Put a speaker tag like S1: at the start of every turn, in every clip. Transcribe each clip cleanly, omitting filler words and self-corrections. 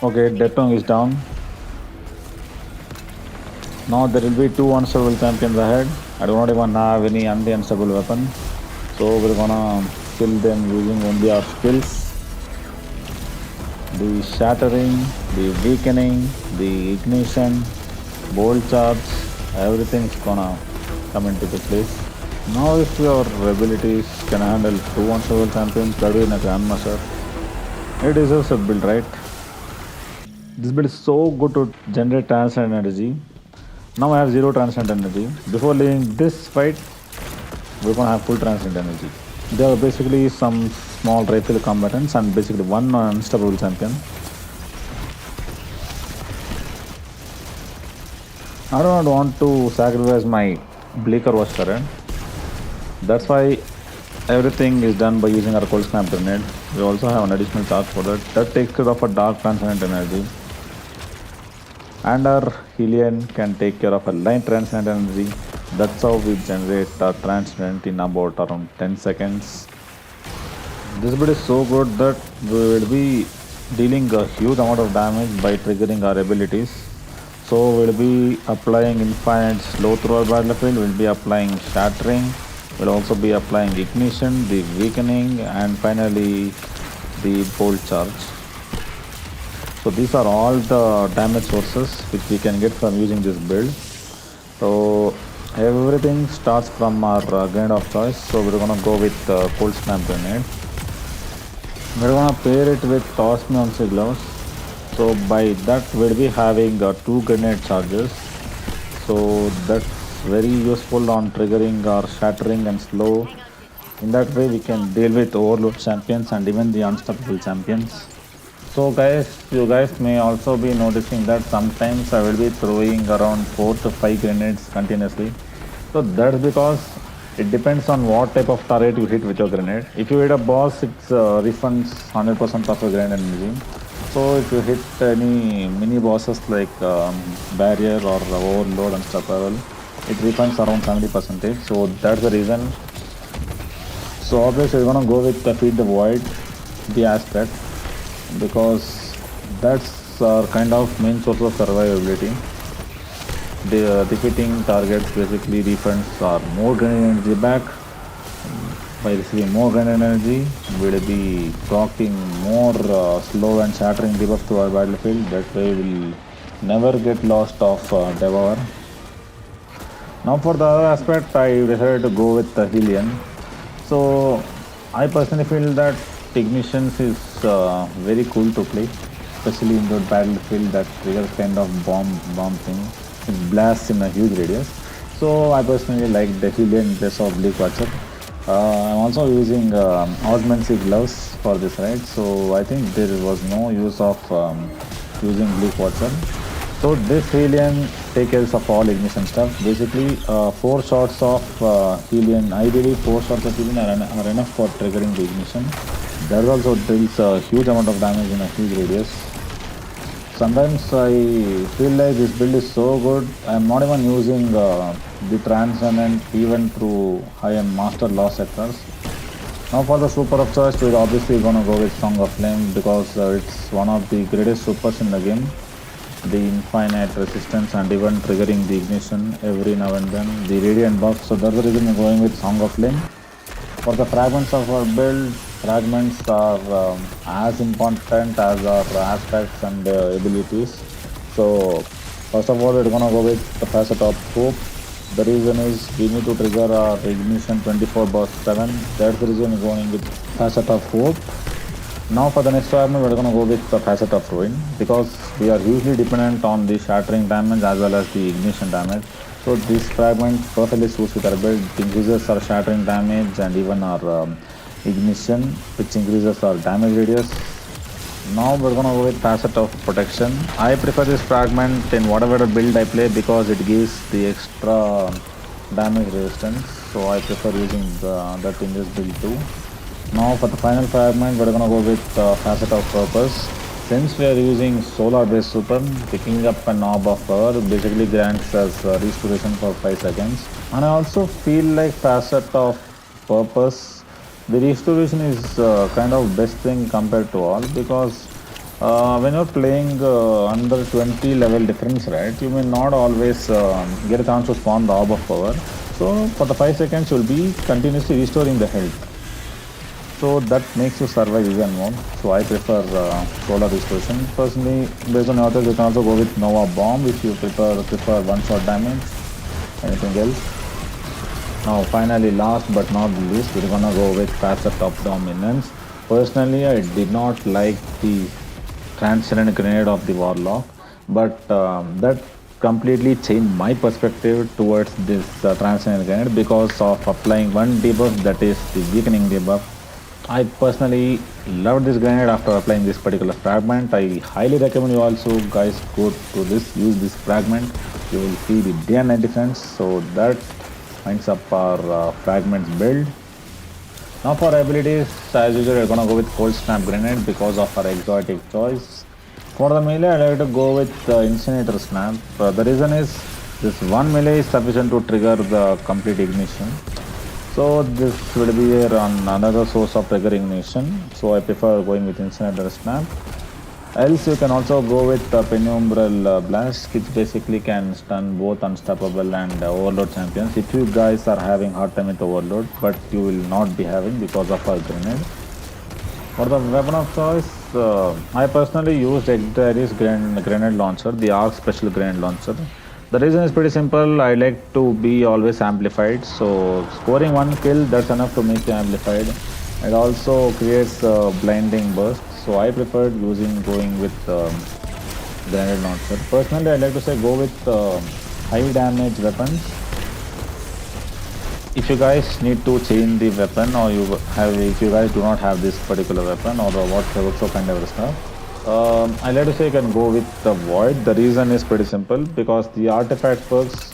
S1: Okay, Death Tongue is down. Now there will be two unstoppable champions ahead. I do not even have any anti-unstoppable weapon. So we're gonna kill them using only our skills. The shattering, the weakening, the ignition, bolt charge, everything's gonna come into the place. Now if your abilities can handle two unstoppable champions, that will be in a grandmaster. It deserves a build, right? This build is so good to generate transcend energy. Now I have zero transcend energy. Before leaving this fight, we're gonna have full transcend energy. There are basically some small rifle combatants and basically one unstoppable champion. I do not want to sacrifice my Bleak or current. That's why everything is done by using our cold snap grenade. We also have an additional charge for that. That takes care of a dark transcendent energy. And our Helion can take care of a light transcendent energy. That's how we generate a transcendent in about around 10 seconds. This build is so good that we will be dealing a huge amount of damage by triggering our abilities. So we'll be applying infinite slow through our battlefield, we'll be applying shattering, we'll also be applying ignition, the weakening, and finally the bolt charge. So these are all the damage sources which we can get from using this build. So everything starts from our grenade of choice. So we're gonna go with cold snap grenade. We're gonna pair it with Osmiomancy gloves. So by that we'll be having two grenade charges. So that's very useful on triggering our shattering and slow. In that way we can deal with overload champions and even the unstoppable champions. So guys, you guys may also be noticing that sometimes I will be throwing around 4 to 5 grenades continuously. So that's because it depends on what type of turret you hit with your grenade. If you hit a boss, it refunds 100% of your grenade energy. So if you hit any mini bosses like barrier or overload and stuff, it refunds around 70%. So that's the reason. So obviously we're gonna go with the feed the void, the aspect, because that's our kind of main source of survivability. The defeating targets basically refunds our more grenade energy back. By receiving more grenade energy, we'll be talking more slow and shattering debuff to our battlefield. That way we'll never get lost of Devour. Now for the other aspect, I decided to go with the Helion. So I personally feel that Ignitions is very cool to play, especially in the battlefield that triggers kind of bomb thing. It blasts in a huge radius. So I personally like the Helion dress of Bleak Watcher. I'm also using Osmiomancy gloves for this ride, so I think there was no use of using Bleak Watcher. So this Helion takes care of all ignition stuff. Basically, 4 shots of Helion, ideally 4 shots of Helion are enough for triggering the ignition. That also deals a huge amount of damage in a huge radius. Sometimes I feel like this build is so good, I'm not even using the Transcendent even through high and master loss sectors. Now for the super of choice, we're obviously gonna go with Song of Flame because it's one of the greatest supers in the game. The infinite resistance and even triggering the ignition every now and then, the radiant buff. So that's the reason we're going with Song of Flame. For the fragments of our build, fragments are as important as our aspects and abilities. So first of all, we're gonna go with the Facet of Hope. The reason is we need to trigger our ignition 24/7. That's the reason we're going with Facet of Hope. Now for the next fragment, we're gonna go with the Facet of Ruin because we are hugely dependent on the shattering damage as well as the ignition damage. So this fragment perfectly suits with our build. It increases our shattering damage and even our ignition, which increases our damage radius. Now we're gonna go with Facet of Protection. I prefer this fragment in whatever build I play because it gives the extra damage resistance. So I prefer using that in this build too. Now for the final fragment, we're gonna go with Facet of Purpose. Since we are using solar based super, picking up an orb of power basically grants us restoration for 5 seconds. And I also feel like Facet of Purpose, the restoration is kind of best thing compared to all because When you're playing under 20 level difference, right, you may not always get a chance to spawn the orb of power. So for the 5 seconds, you'll be continuously restoring the health. So that makes you survive even more. So I prefer solar restoration. Personally, based on authors, you can also go with Nova Bomb if you prefer one shot damage. Anything else? Now, finally, last but not least, we're gonna go with faster top dominance. Personally, I did not like the transcendent grenade of the Warlock, but that completely changed my perspective towards this transcendent grenade because of applying one debuff, that is the weakening debuff. I personally loved this grenade after applying this particular fragment. I highly recommend you also guys go to this, use this fragment. You will see the day and night difference. So that winds up our fragments build. Now for abilities, as usual, we're gonna go with Cold Snap Grenade because of our exotic choice. For the melee, I like to go with Incinerator Snap. The reason is this one melee is sufficient to trigger the complete ignition. So this will be here on another source of trigger ignition. So I prefer going with Incinerator Snap. Else you can also go with Penumbral Blast, which basically can stun both Unstoppable and Overload champions. If you guys are having hard time with Overload, but you will not be having because of our grenade. For the weapon of choice, I personally used Exdairy's grenade launcher, the ARC Special Grenade Launcher. The reason is pretty simple. I like to be always amplified. So scoring one kill, that's enough to make you amplified. It also creates a blinding burst. So I preferred going with grenade launcher. Personally, I like to say go with high damage weapons. If you guys need to change the weapon, or if you guys do not have this particular weapon or whatsoever kind of stuff, I like to say you can go with the Void. The reason is pretty simple because the artifact perks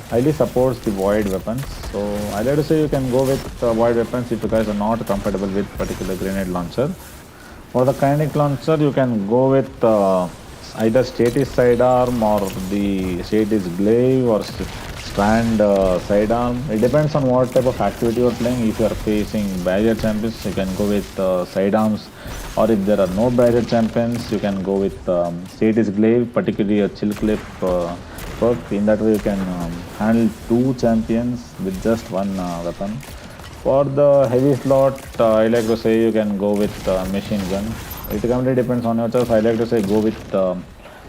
S1: highly supports the Void weapons. So I like to say you can go with Void weapons if you guys are not comfortable with particular grenade launcher. For the kinetic launcher, you can go with either static sidearm or the static glaive or strand sidearm. It depends on what type of activity you're playing. If you're facing barrier champions, you can go with sidearms, or if there are no barrier champions, you can go with static glaive, particularly a chill clip perk. In that way, you can handle two champions with just one weapon. For the heavy slot, I like to say you can go with machine gun. It completely depends on your choice. I like to say go with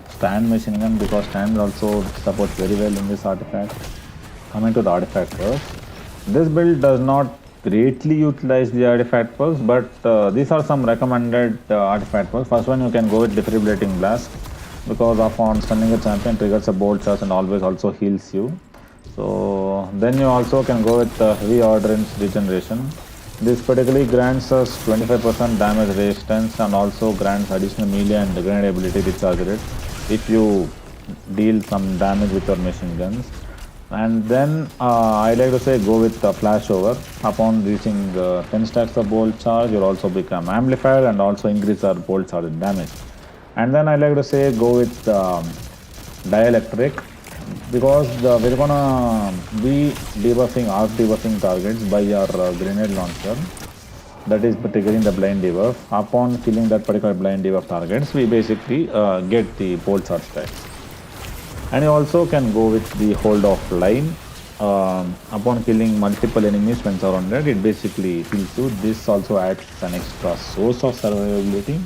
S1: stand machine gun because stand also supports very well in this artifact. Coming to the artifact first, this build does not greatly utilize the artifact perks, but these are some recommended artifact perks. First one, you can go with Defibrillating Blast because upon stunning a champion triggers a bolt charge and always also heals you. So then you also can go with Heavy Ordnance Regeneration. This particularly grants us 25% damage resistance and also grants additional melee and grenade ability recharge rate if you deal some damage with your machine guns. And then I like to say go with Flashover. Upon reaching 10 stacks of bolt charge, you'll also become amplified and also increase our bolt charge damage. And then I like to say go with Dielectric because we're gonna be debuffing targets by our grenade launcher, that is triggering the blind debuff. Upon killing that particular blind debuff targets, we basically get the bolt charge stacks. And you also can go with the hold off line. Upon killing multiple enemies when surrounded, it basically heals you. This also adds an extra source of survivability.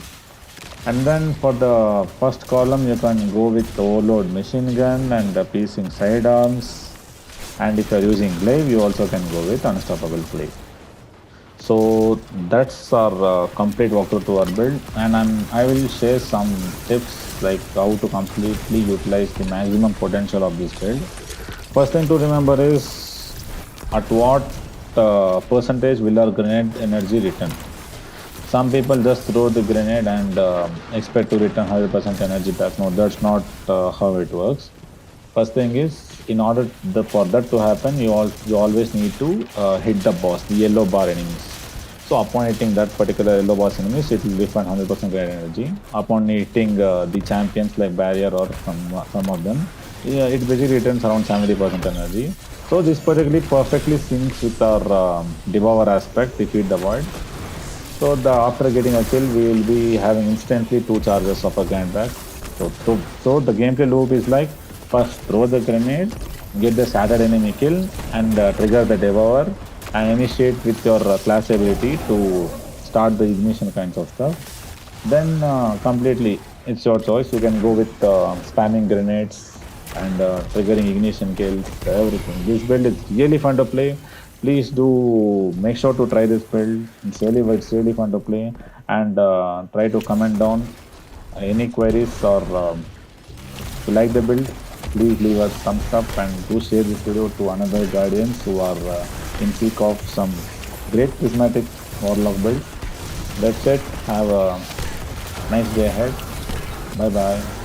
S1: And then for the first column, you can go with Overload Machine Gun and Piercing Sidearms. And if you're using Glaive, you also can go with Unstoppable Glaive. So that's our complete walkthrough to our build, and I will share some tips like how to completely utilize the maximum potential of this build. First thing to remember is at what percentage will our grenade energy return. Some people just throw the grenade and expect to return 100% energy back. No, that's not how it works. First thing is, in order for that to happen, you always need to hit the boss, the yellow bar enemies. So upon hitting that particular yellow boss enemies, it will refund 100% grenade energy. Upon hitting the champions like barrier or some of them, it basically returns around 70% energy. So this particularly perfectly syncs with our devour aspect, defeat the void. So after getting a kill, we will be having instantly two charges of a grand back. So the gameplay loop is like first throw the grenade, get the shattered enemy kill, and trigger the devour, and initiate with your class ability to start the ignition kinds of stuff. Then completely, it's your choice. You can go with spamming grenades and triggering ignition kills, everything. This build is really fun to play. Please do make sure to try this build. It's really fun to play, and try to comment down any queries or if you like the build. Please leave us thumbs up and do share this video to another guardians who are in seek of some great prismatic warlock build. That's it. Have a nice day ahead. Bye bye.